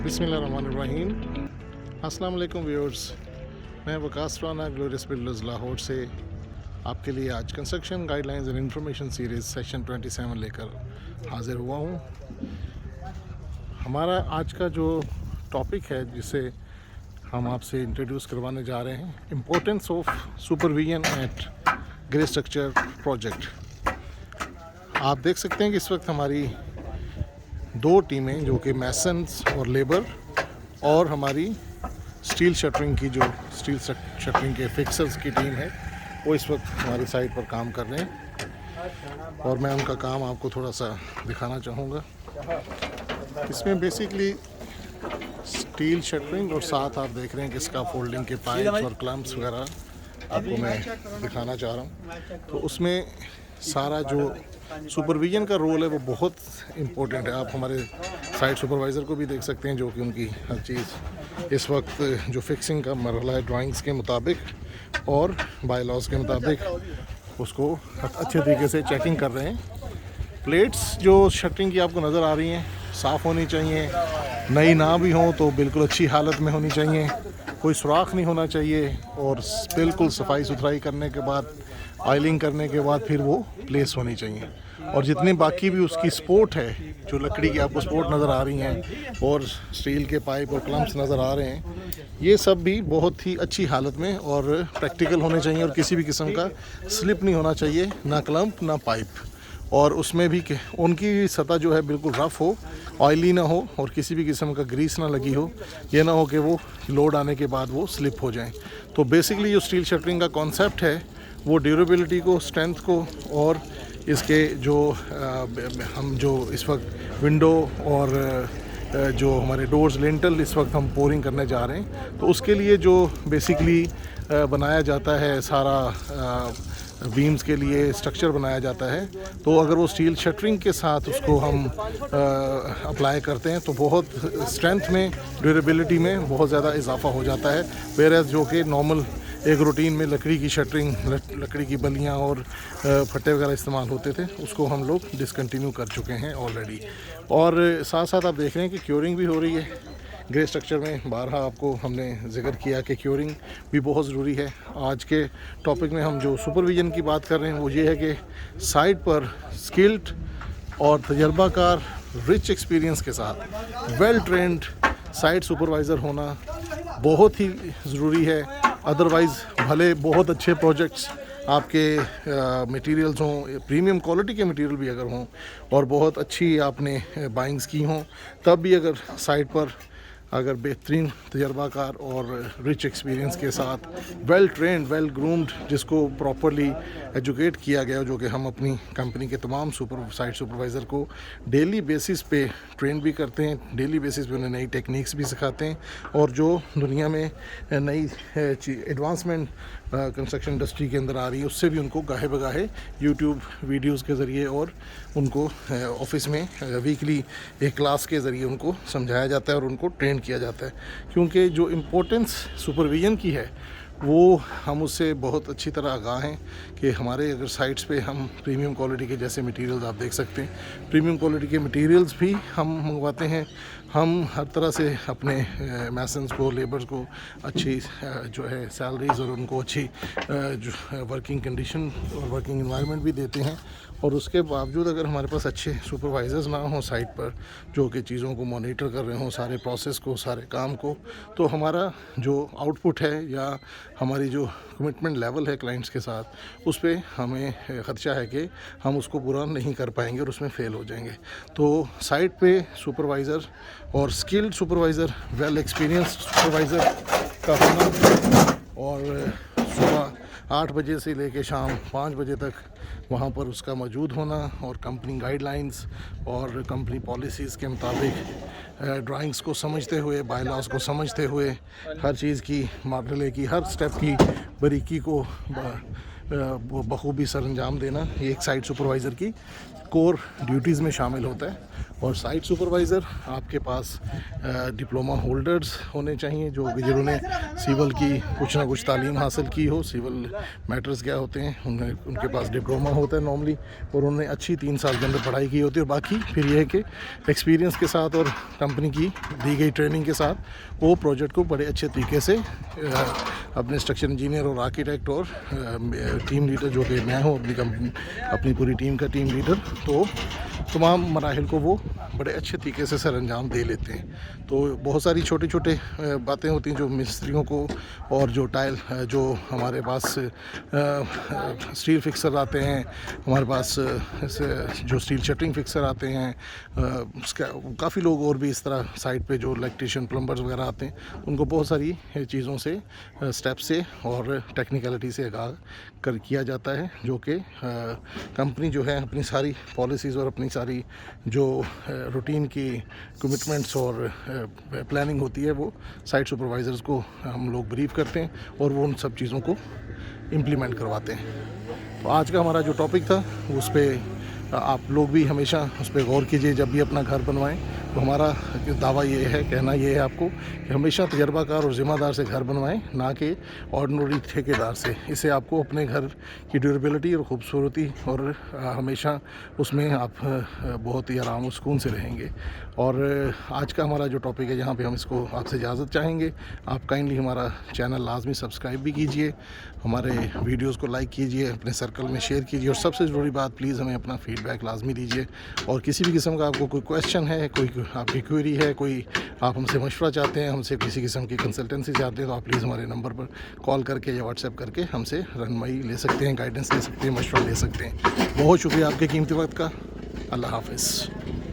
बिस्मिल्लाहिर्रहमानिर्रहीम। अस्सलाम वालेकुम व्यूअर्स, मैं वकास राना ग्लोरियस बिल्डर्स लाहौर से आपके लिए आज construction guidelines and information series section 27 लेकर हाज़िर हुआ हूँ। हमारा आज का जो टॉपिक है जिसे हम आपसे इंट्रोड्यूस करवाने जा रहे हैं, importance of supervision at grey structure project. आप देख सकते हैं कि इस वक्त हमारी दो टीमें जो कि मैसन्स और लेबर और हमारी स्टील शटरिंग की जो स्टील शटरिंग के फिक्सर्स की टीम है वो इस वक्त हमारी साइट पर काम कर रहे हैं और मैं उनका काम आपको थोड़ा सा दिखाना चाहूँगा। इसमें बेसिकली स्टील शटरिंग और साथ आप देख रहे हैं कि इसका फोल्डिंग के पाइप्स और क्लम्प्स वगैरह आपको मैं दिखाना चाह रहा हूँ। तो उसमें सारा जो सुपरविजन का रोल है वो बहुत इम्पोर्टेंट है। आप हमारे साइट सुपरवाइज़र को भी देख सकते हैं जो कि उनकी हर चीज़ इस वक्त जो फिक्सिंग का मरहला है ड्राइंग्स के मुताबिक और बाय लॉज के मुताबिक उसको अच्छे तरीके से चेकिंग कर रहे हैं। प्लेट्स जो शटरिंग की आपको नज़र आ रही हैं साफ़ होनी चाहिए, नई ना भी हो तो बिल्कुल अच्छी हालत में होनी चाहिए, कोई सुराख नहीं होना चाहिए और बिल्कुल सफाई सुथराई करने के बाद ऑयलिंग करने के बाद फिर वो प्लेस होनी चाहिए। और जितने बाकी भी उसकी सपोर्ट है, जो लकड़ी की आपको सपोर्ट नज़र आ रही हैं और स्टील के पाइप और क्लम्प्स नज़र आ रहे हैं, ये सब भी बहुत ही अच्छी हालत में और प्रैक्टिकल होने चाहिए और किसी भी किस्म का स्लिप नहीं होना चाहिए, ना क्लम्प ना पाइप। और उसमें भी उनकी सतह जो है बिल्कुल रफ़ हो, ऑयली ना हो और किसी भी किस्म का ग्रीस ना लगी हो, ये ना हो कि वो लोड आने के बाद वो स्लिप हो जाएं। तो बेसिकली जो स्टील शटरिंग का कॉन्सेप्ट है वो ड्यूरेबिलिटी को, स्ट्रेंथ को और इसके जो हम जो इस वक्त विंडो और जो हमारे डोर्स लिंटल इस वक्त हम पोरिंग करने जा रहे हैं, तो उसके लिए जो बेसिकली बनाया जाता है सारा बीम्स के लिए स्ट्रक्चर बनाया जाता है, तो अगर वो स्टील शटरिंग के साथ उसको हम अप्लाई करते हैं तो बहुत स्ट्रेंथ में, ड्यूरेबिलिटी में बहुत ज़्यादा इजाफा हो जाता है। वेयर जो कि नॉर्मल एक रूटीन में लकड़ी की शटरिंग, लकड़ी की बलियां और फट्टे वगैरह इस्तेमाल होते थे, उसको हम लोग डिसकंटिन्यू कर चुके हैं ऑलरेडी। और साथ साथ आप देख रहे हैं कि क्योरिंग भी हो रही है ग्रे स्ट्रक्चर में। बारहा आपको हमने जिक्र किया कि क्योरिंग भी बहुत ज़रूरी है। आज के टॉपिक में हम जो सुपरविजन की बात कर रहे हैं वो ये है कि साइट पर स्किल्ड और तजर्बाकार रिच एक्सपीरियंस के साथ वेल ट्रेंड साइट सुपरवाइज़र होना बहुत ही ज़रूरी है। अदरवाइज़ भले बहुत अच्छे प्रोजेक्ट्स आपके मटेरियल्स हों, प्रीमियम क्वालिटी के मटेरियल भी अगर हों और बहुत अच्छी आपने बाइंग्स की हों, तब भी अगर साइट पर अगर बेहतरीन तजर्बाकार और रिच एक्सपीरियंस के साथ वेल ट्रेंड, वेल ग्रूम्ड, जिसको प्रॉपरली एजुकेट किया गया, जो कि हम अपनी कंपनी के तमाम साइट सुपरवाइज़र को डेली बेसिस पे ट्रेन भी करते हैं, डेली बेसिस पे उन्हें नई टेक्निक्स भी सिखाते हैं और जो दुनिया में नई एडवांसमेंट कंस्ट्रक्शन इंडस्ट्री के अंदर आ रही है उससे भी उनको गाहे बगाहे यूट्यूब वीडियोस के ज़रिए और उनको ऑफिस में वीकली एक क्लास के ज़रिए उनको समझाया जाता है और उनको ट्रेन किया जाता है। क्योंकि जो इम्पोर्टेंस सुपरविजन की है वो हम उससे बहुत अच्छी तरह आगाह हैं कि हमारे अगर साइट्स पे हम प्रीमियम क्वालिटी के जैसे मटेरियल्स आप देख सकते हैं, प्रीमियम क्वालिटी के मटेरियल्स भी हम मंगवाते हैं। हम हर तरह से अपने मैसन्स को, लेबर्स को अच्छी जो है सैलरीज़ और उनको अच्छी जो वर्किंग कंडीशन और वर्किंग एनवायरनमेंट भी देते हैं। और उसके बावजूद अगर हमारे पास अच्छे सुपरवाइज़र्स ना हों साइट पर जो कि चीज़ों को मॉनिटर कर रहे हों, सारे प्रोसेस को, सारे काम को, तो हमारा जो आउटपुट है या हमारी जो कमिटमेंट लेवल है क्लाइंट्स के साथ, उस पर हमें ख़दशा है कि हम उसको पूरा नहीं कर पाएंगे और उसमें फ़ेल हो जाएंगे। तो साइट पे सुपरवाइज़र और skilled supervisor, well experienced supervisor का होना और सुबह 8 बजे से लेकर शाम 5 बजे तक वहाँ पर उसका मौजूद होना और कंपनी गाइडलाइंस और कंपनी पॉलिसीज़ के मुताबिक ड्राइंग्स को समझते हुए, बाय लॉज को समझते हुए, हर चीज़ की, मार्डले की हर स्टेप की बारीकी को बखूबी सरअंजाम देना, ये एक साइट सुपरवाइज़र की कोर ड्यूटीज़ में शामिल होता है। और साइट सुपरवाइज़र आपके पास डिप्लोमा होल्डर्स होने चाहिए जो जिन्होंने सिविल की कुछ ना कुछ तालीम हासिल की हो, सिविल मैटर्स क्या होते हैं उनके पास डिप्लोमा होता है नॉर्मली, और उन्होंने अच्छी 3 साल के अंदर पढ़ाई की होती है। और बाकी फिर ये है कि एक्सपीरियंस के साथ और कंपनी की दी गई ट्रेनिंग के साथ वो प्रोजेक्ट को बड़े अच्छे तरीके से अपने स्ट्रक्चर इंजीनियर और आर्किटेक्ट और टीम लीडर जो कि मैं हूँ अपनी कंपनी अपनी पूरी टीम का टीम लीडर, तो तमाम मराहिल को वो बड़े अच्छे तरीके से सर अंजाम दे लेते हैं। तो बहुत सारी छोटे छोटे बातें होती हैं जो मिस्त्रियों को, और जो टाइल जो हमारे पास स्टील फिक्सर आते हैं, हमारे पास जो स्टील शटरिंग फिक्सर आते हैं, उसका काफ़ी लोग और भी इस तरह साइट पे जो इलेक्ट्रीशियन प्लम्बर्स वगैरह आते हैं, उनको बहुत सारी चीज़ों से स्टेप से और टेक्निकलिटी से आगाह कर किया जाता है, जो कि कंपनी जो है अपनी सारी पॉलिसीज़ और अपनी सारी जो रूटीन की कमिटमेंट्स और प्लानिंग होती है वो साइट सुपरवाइज़र्स को हम लोग ब्रीफ करते हैं और वो उन सब चीज़ों को इम्प्लीमेंट करवाते हैं। तो आज का हमारा जो टॉपिक था उस पर आप लोग भी हमेशा उस पर गौर कीजिए जब भी अपना घर बनवाएं। तो हमारा दावा ये है, कहना ये है आपको कि हमेशा तजर्बाकार और ज़िम्मेदार से घर बनवाएं, ना कि ऑर्डिनरी ठेकेदार से। इससे आपको अपने घर की ड्यूरेबिलिटी और ख़ूबसूरती और हमेशा उसमें आप बहुत ही आराम और सुकून से रहेंगे। और आज का हमारा जो टॉपिक है जहाँ पे हम इसको आपसे इजाज़त चाहेंगे। आप काइंडली हमारा चैनल लाजमी सब्सक्राइब भी कीजिए, हमारे वीडियोस को लाइक कीजिए, अपने सर्कल में शेयर कीजिए, और सबसे ज़रूरी बात प्लीज़ हमें अपना फीडबैक लाजमी दीजिए। और किसी भी किस्म का आपको कोई क्वेश्चन है, कोई आपकी क्वेरी है, कोई आप हमसे मशवरा चाहते हैं, हमसे किसी किस्म की कंसल्टेंसी चाहते हैं, तो आप प्लीज़ हमारे नंबर पर कॉल करके या व्हाट्सएप करके हमसे रहनुमाई ले सकते हैं, गाइडेंस ले सकते हैं, मशवरा ले सकते हैं। बहुत शुक्रिया आपके कीमती वक्त का। अल्लाह हाफ़िज़।